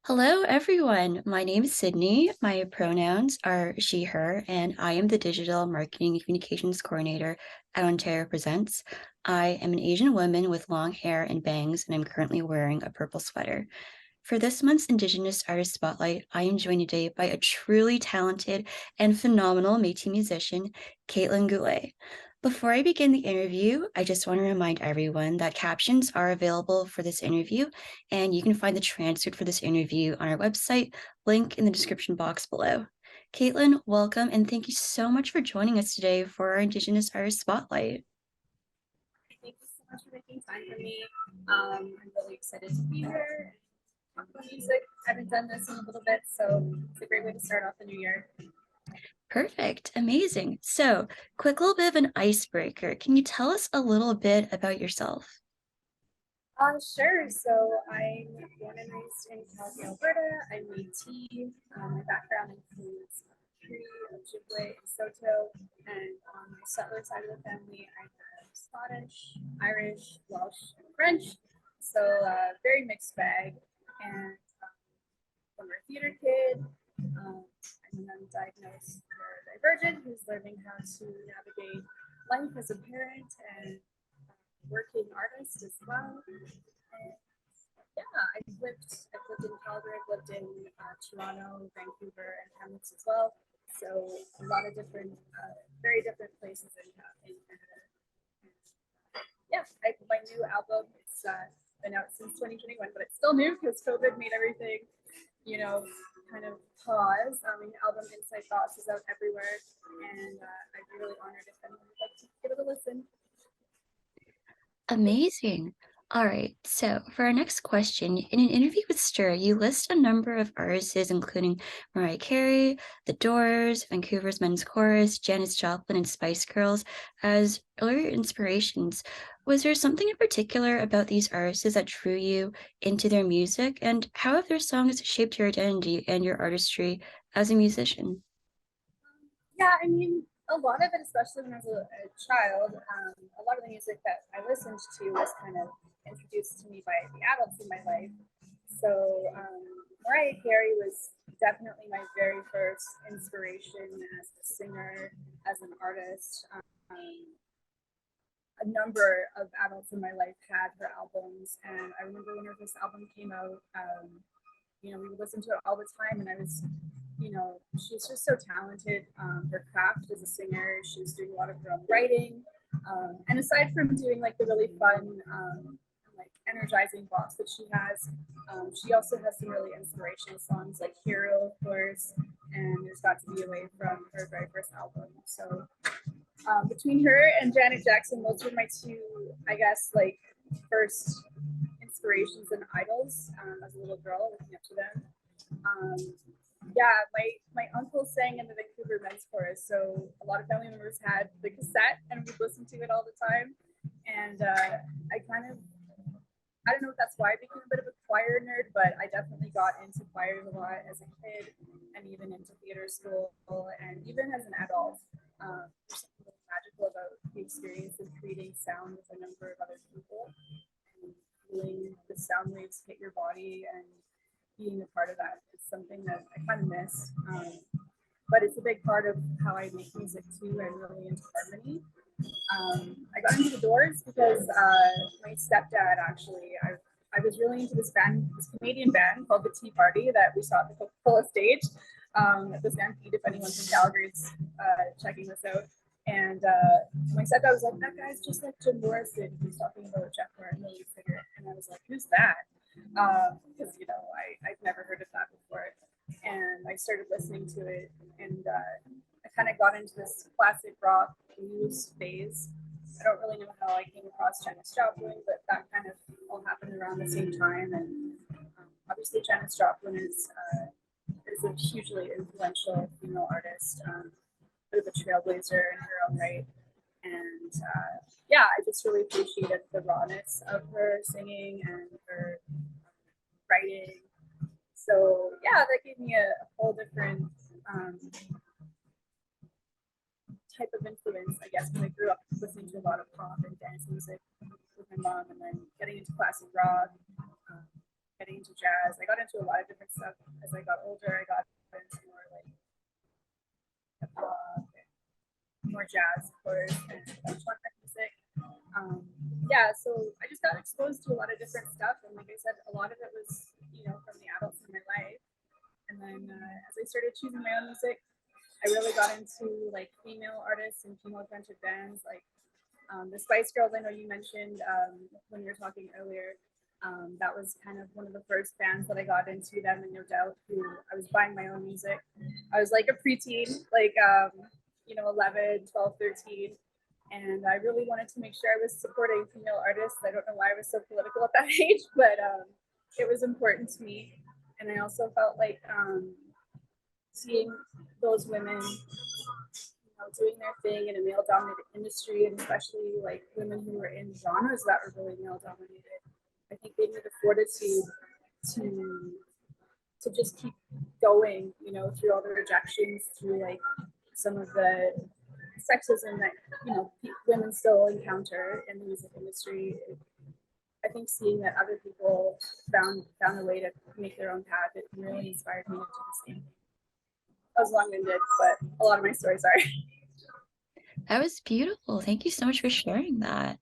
Hello, everyone. My name is Sydney. My pronouns are she, her, and I am the Digital Marketing and Communications Coordinator at Ontario Presents. I am an Asian woman with long hair and bangs, and I'm currently wearing a purple sweater. For this month's Indigenous Artist Spotlight, I am joined today by a truly talented and phenomenal Métis musician, Caitlin Goulet. Before I begin the interview, I just want to remind everyone that captions are available for this interview, and you can find the transcript for this interview on our website, link in the description box below. Caitlin, welcome, and thank you so much for joining us today for our Indigenous Artist Spotlight. Thank you so much for making time for me. I'm really excited to be here. Talk about music. I haven't done this in a little bit, so it's a great way to start off the new year. Perfect. Amazing. So, quick little bit of an icebreaker. Can you tell us a little bit about yourself? Sure. So I'm born and raised in Calgary, Alberta. I'm Métis. My background includes Cree, Ojibwe, and Saulteaux. And on my settler side of the family, I have Scottish, Irish, Welsh, and French. So very mixed bag. And former theater kid. I'm an undiagnosed neurodivergent who's learning how to navigate life as a parent and working artist as well. And yeah, I've lived in Calgary, I've lived in Toronto, Vancouver, and Kamloops as well. So a lot of different, very different places in Canada. Yeah, my new album, it's been out since 2021, but it's still new because COVID made everything, kind of pause. The album Inside Thoughts is out everywhere, and I'd be really honored if anyone would like to give it a listen. Amazing. All right. So, for our next question, in an interview with Stir, you list a number of artists, including Mariah Carey, The Doors, Vancouver's Men's Chorus, Janis Joplin, and Spice Girls, as earlier inspirations. Was there something in particular about these artists that drew you into their music, and how have their songs shaped your identity and your artistry as a musician? Yeah, I mean, a lot of it, especially when I was a child, a lot of the music that I listened to was kind of introduced to me by the adults in my life. So Mariah Carey was definitely my very first inspiration as a singer, as an artist. A number of adults in my life had her albums, and I remember when her first album came out, we would listen to it all the time, and I was she's just so talented. Her craft as a singer, she was doing a lot of her own writing. And aside from doing like the really fun, like energizing box that she also has some really inspirational songs like Hero, of course, and There's Got to Be a Way from her very first album. So between her and Janet Jackson, those were my two, I guess, like first inspirations and idols as a little girl, looking up to them. Yeah, my uncle sang in the Vancouver Men's Chorus, so a lot of family members had the cassette and we'd listen to it all the time. And I don't know if that's why I became a bit of a choir nerd, but I definitely got into choirs a lot as a kid and even into theater school and even as an adult. There's something really magical about the experience of creating sound with a number of other people and feeling the sound waves hit your body and being a part of that is something that I kind of miss. But it's a big part of how I make music too. I'm really into harmony. I got into the Doors because my stepdad actually, I was really into this Canadian band called the Tea Party that we saw at the Coca-Cola stage at the Stampede, if anyone from Calgary is checking this out. And my stepdad was like, that guy's just like Jim Morrison. He's talking about Jeff Martin, the lead singer. And I was like, who's that? Because, I've never heard of that before. And I started listening to it, and I kind of got into this classic rock blues phase. I don't really know how I came across Janis Joplin, but that kind of all happened around the same time. And obviously, Janis Joplin is a hugely influential female artist, bit of a trailblazer in her own right. And yeah, I just really appreciated the rawness of her singing and her writing. So yeah, that gave me a whole different type of influence, I guess, when I grew up listening to a lot of pop and dance music with my mom, and then getting into classic rock. getting into jazz. I got into a lot of different stuff as I got older. I got into more like hip hop, more jazz, of course, and electronic music. Yeah, so I just got exposed to a lot of different stuff, and like I said, a lot of it was, you know, from the adults in my life. And then as I started choosing my own music, I really got into like female artists and female fronted bands, like the Spice Girls. I know you mentioned when you were talking earlier. That was kind of one of the first bands that I got into, them and No Doubt, who I was buying my own music. I was like a preteen, like, you know, 11, 12, 13. And I really wanted to make sure I was supporting female artists. I don't know why I was so political at that age, but it was important to me. And I also felt like seeing those women, you know, doing their thing in a male dominated industry, and especially like women who were in genres that were really male dominated, I think they need the fortitude to to just keep going, you know, through all the rejections, through like some of the sexism that, you know, women still encounter in the music industry. I think seeing that other people found a way to make their own path, it really inspired me to do the same. That was long-winded, but a lot of my stories are. That was beautiful. Thank you so much for sharing that.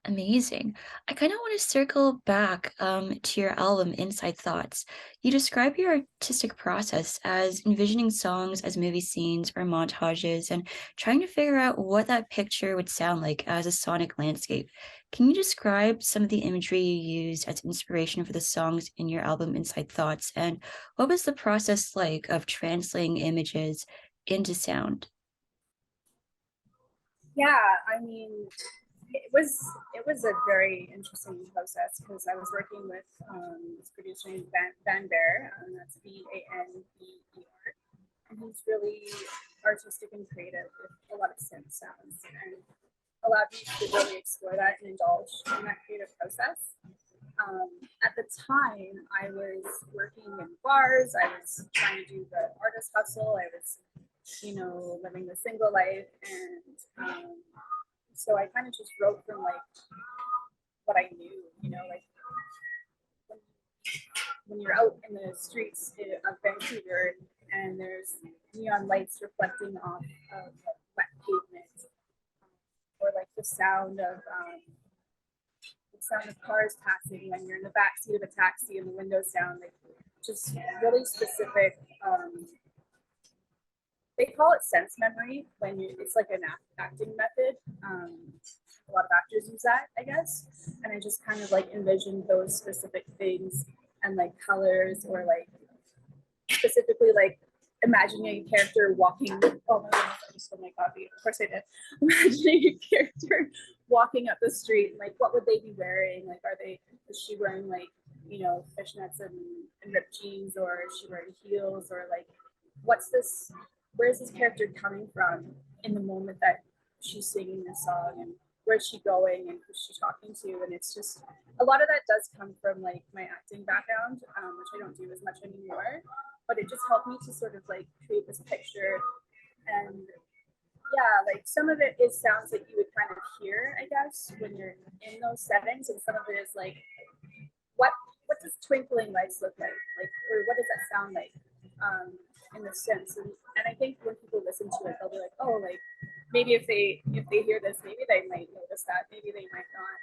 Amazing. I kind of want to circle back to your album, Inside Thoughts. You describe your artistic process as envisioning songs as movie scenes or montages and trying to figure out what that picture would sound like as a sonic landscape. Can you describe some of the imagery you used as inspiration for the songs in your album, Inside Thoughts? And what was the process like of translating images into sound? Yeah, I mean, it was a very interesting process because I was working with this producer named Van Bear, that's Banber, and he's really artistic and creative with a lot of synth sounds, and allowed me to really explore that and indulge in that creative process. At the time, I was working in bars. I was trying to do the artist hustle. I was, you know, living the single life, and so I kind of just wrote from like what I knew, you know, like when you're out in the streets of Vancouver and there's neon lights reflecting off of wet pavement, or like the sound of cars passing when you're in the back seat of a taxi and the windows down, like just really specific. They call it sense memory when it's like an acting method. A lot of actors use that, I guess. And I just kind of like envisioned those specific things and like colors, or like specifically like imagining a character walking. Oh my goodness, I just spilled my coffee. Of course I did. Imagining a character walking up the street, like what would they be wearing? Like, is she wearing like, you know, fishnets and ripped jeans, or is she wearing heels, or like where's this character coming from in the moment that she's singing this song, and where's she going, and who's she talking to? And it's just a lot of that does come from like my acting background, which I don't do as much anymore, but it just helped me to sort of like create this picture. And yeah, like some of it is sounds that you would kind of hear, I guess, when you're in those settings, and some of it is like what does twinkling lights look like, or what does that sound like, in the sense. And I think when people listen to it, they'll be like, oh, like maybe if they hear this, maybe they might notice that, maybe they might not.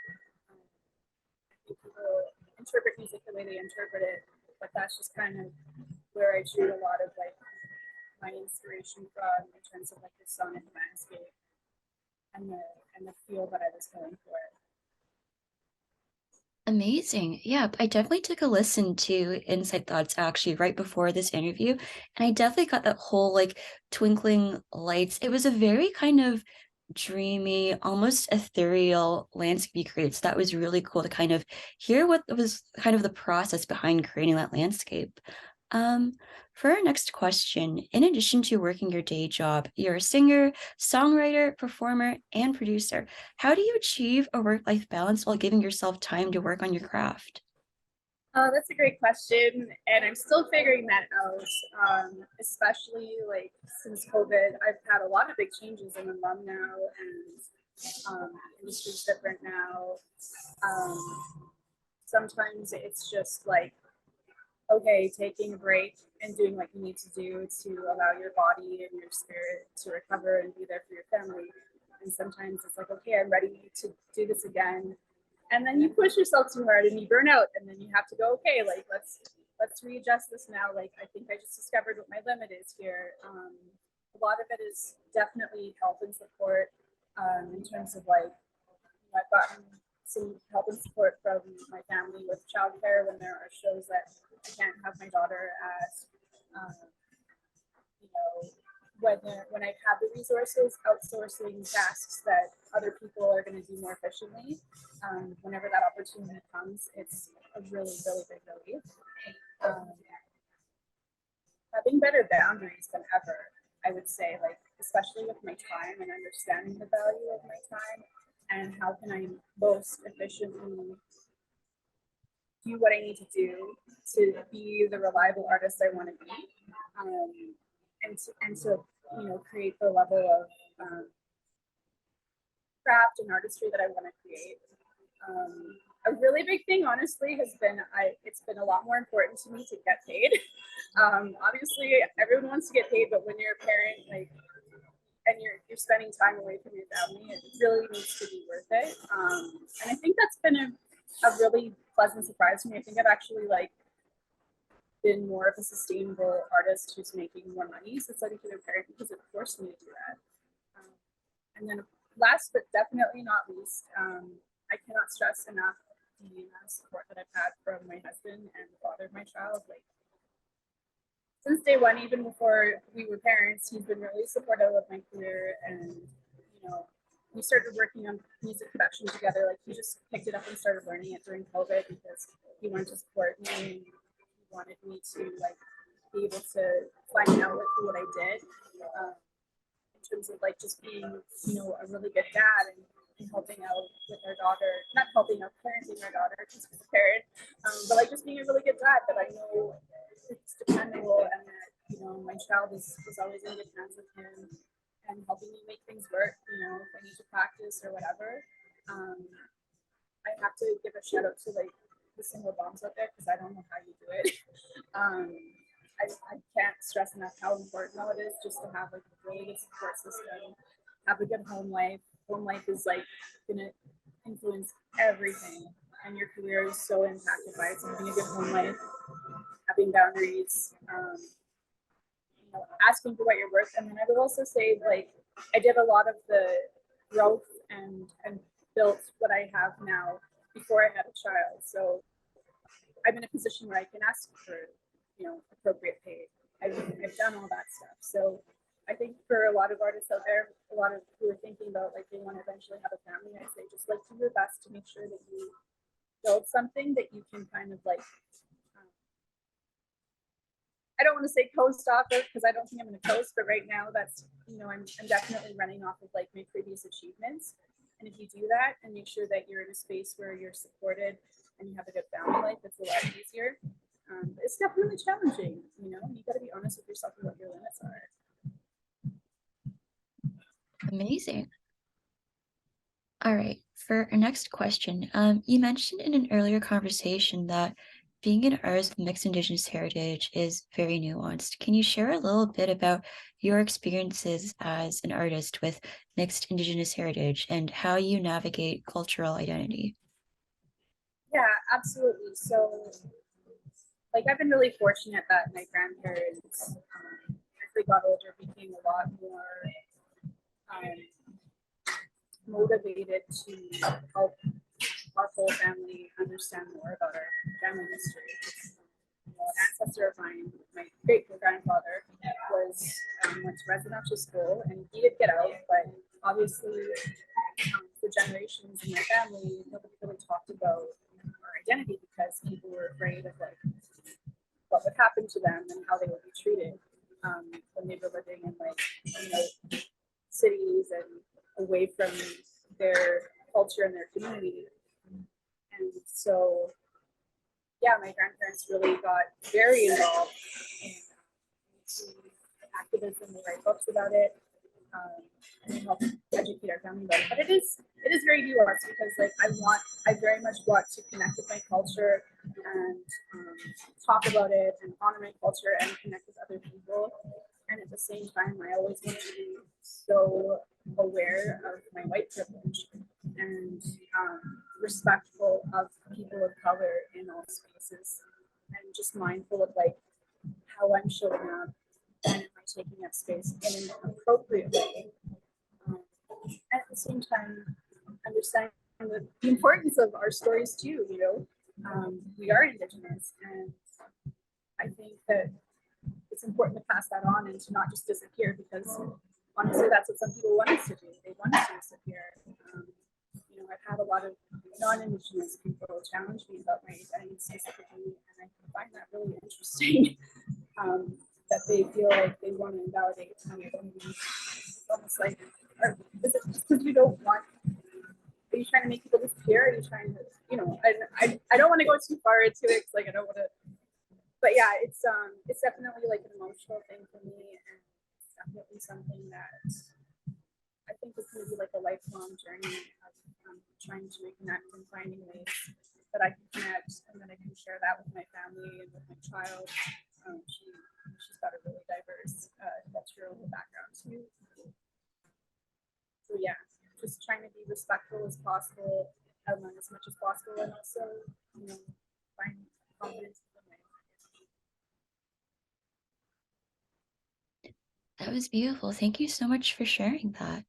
I think people interpret music the way they interpret it, but that's just kind of where I drew a lot of like my inspiration from, in terms of like the sonic landscape and the feel that I was going for. Amazing. Yeah, I definitely took a listen to Inside Thoughts actually right before this interview. And I definitely got that whole like twinkling lights. It was a very kind of dreamy, almost ethereal landscape you created. So that was really cool to kind of hear what was kind of the process behind creating that landscape. Um, for our next question, in addition to working your day job, you're a singer, songwriter, performer, and producer. How do you achieve a work-life balance while giving yourself time to work on your craft? That's a great question, and I'm still figuring that out. Especially like since COVID, I've had a lot of big changes. I'm a mom now, and the industry's different now. Um, sometimes it's just like, okay, taking a break and doing what you need to do to allow your body and your spirit to recover and be there for your family. And sometimes it's like, okay, I'm ready to do this again. And then you push yourself too hard and you burn out, and then you have to go, okay, like let's readjust this now. Like I think I just discovered what my limit is here. A lot of it is definitely help and support, in terms of like, I've gotten some help and support from my family with childcare when there are shows that I can't have my daughter at. You know, when I've had the resources, outsourcing tasks that other people are going to do more efficiently. Whenever that opportunity comes, it's a really, really big relief. Having better boundaries than ever, I would say, like especially with my time and understanding the value of my time and how can I most efficiently do what I need to do to be the reliable artist I want to be, and to create the level of craft and artistry that I want to create. A really big thing, honestly, has been it's been a lot more important to me to get paid. Obviously, everyone wants to get paid, but when you're a parent, like, and you're spending time away from your family, it really needs to be worth it. And I think that's been a really pleasant surprise to me. I think I've actually like been more of a sustainable artist who's making more money since I became a parent, because it forced me to do that. And then last but definitely not least, I cannot stress enough the amount of support that I've had from my husband and the father of my child. Like since day one, even before we were parents, he's been really supportive of my career. And we started working on music production together. Like he just picked it up and started learning it during COVID because he wanted to support me and he wanted me to like be able to find an outlet for what I did. In terms of like just being, a really good dad and helping out with our daughter, not helping out parenting our daughter because she's a parent, but like just being a really good dad that I know it's dependable and that, my child is always in good hands with him and helping me make things work, if I need to practice or whatever. I have to give a shout out to like the single moms out there because I don't know how you do it. I can't stress enough how important it is just to have like a really good support system, have a good home life. Home life is like gonna influence everything, and your career is so impacted by it. So having a good home life, having boundaries, asking for what you're worth. And then I would also say like I did a lot of the growth and built what I have now before I had a child. So I'm in a position where I can ask for appropriate pay. I've done all that stuff. So I think for a lot of artists out there, a lot of who are thinking about like they want to eventually have a family, I say just like do your best to make sure that you build something that you can kind of like I don't want to say coast off of because I don't think I'm going to coast, but right now that's I'm definitely running off of like my previous achievements. And if you do that and make sure that you're in a space where you're supported and you have a good family life, it's a lot easier. It's definitely challenging. You got to be honest with yourself and what your limits are. Amazing. All right, for our next question, you mentioned in an earlier conversation that being an artist with mixed Indigenous heritage is very nuanced. Can you share a little bit about your experiences as an artist with mixed Indigenous heritage and how you navigate cultural identity? Yeah, absolutely. So, like, I've been really fortunate that my grandparents, as they got older, became a lot more motivated to help our whole family understand more about our family history. An ancestor of mine, my great grandfather, went to residential school and he did get out, but obviously for generations in my family, nobody really talked about our identity because people were afraid of like what would happen to them and how they would be treated when they were living in like cities and away from their culture and their community. And so yeah, my grandparents really got very involved in activism and write books about it. help educate our family about it. But it is very nuanced because like I very much want to connect with my culture and talk about it and honor my culture and connect with other people. And at the same time, I always want to be so aware of my white privilege and respectful of people of color in all spaces, and just mindful of like how I'm showing up and am I taking up space in an appropriate way. And at the same time, understanding the importance of our stories too. You know, we are Indigenous, and I think that it's important to pass that on and to not just disappear, because honestly, that's what some people want us to do. They want us to disappear. You know, I've had a lot of non-Indigenous people challenge me about my identity specifically, and I find that really interesting. That they feel like they want to invalidate my identity. It's almost like, or is it just because you don't want? Are you trying to make people disappear? Are you trying to, you know? I don't want to go too far into it because like I don't want to. But yeah, it's definitely like an emotional thing for me, and it's definitely something that I think is going to be like a lifelong journey of trying to reconnect and finding ways that I can connect and then I can share that with my family and with my child. She's got a really diverse cultural background too. So yeah, just trying to be respectful as possible, learn as much as possible, and also, you know, find confidence in my identity. That was beautiful. Thank you so much for sharing that.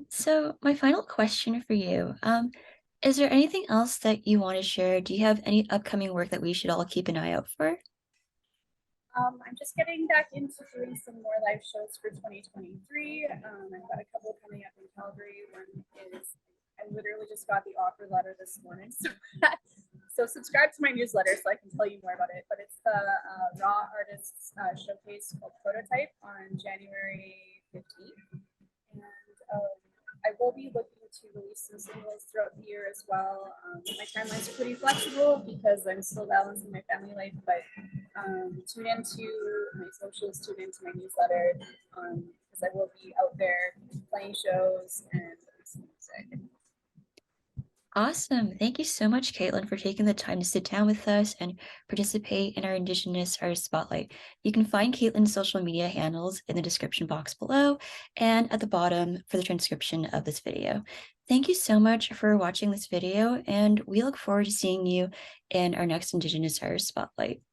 So my final question for you, is there anything else that you want to share? Do you have any upcoming work that we should all keep an eye out for? I'm just getting back into doing some more live shows for 2023. I've got a couple coming up in Calgary. One is, I literally just got the offer letter this morning. So subscribe to my newsletter so I can tell you more about it. But it's the Raw Artists Showcase called Prototype on January 15th. And I will be looking to release some singles throughout the year as well. My timelines are pretty flexible because I'm still balancing my family life, but tune into my socials, tune into my newsletter, because I will be out there playing shows and releasing music. Awesome. Thank you so much, Caitlin, for taking the time to sit down with us and participate in our Indigenous Artist Spotlight. You can find Caitlin's social media handles in the description box below and at the bottom for the transcription of this video. Thank you so much for watching this video, and we look forward to seeing you in our next Indigenous Artist Spotlight.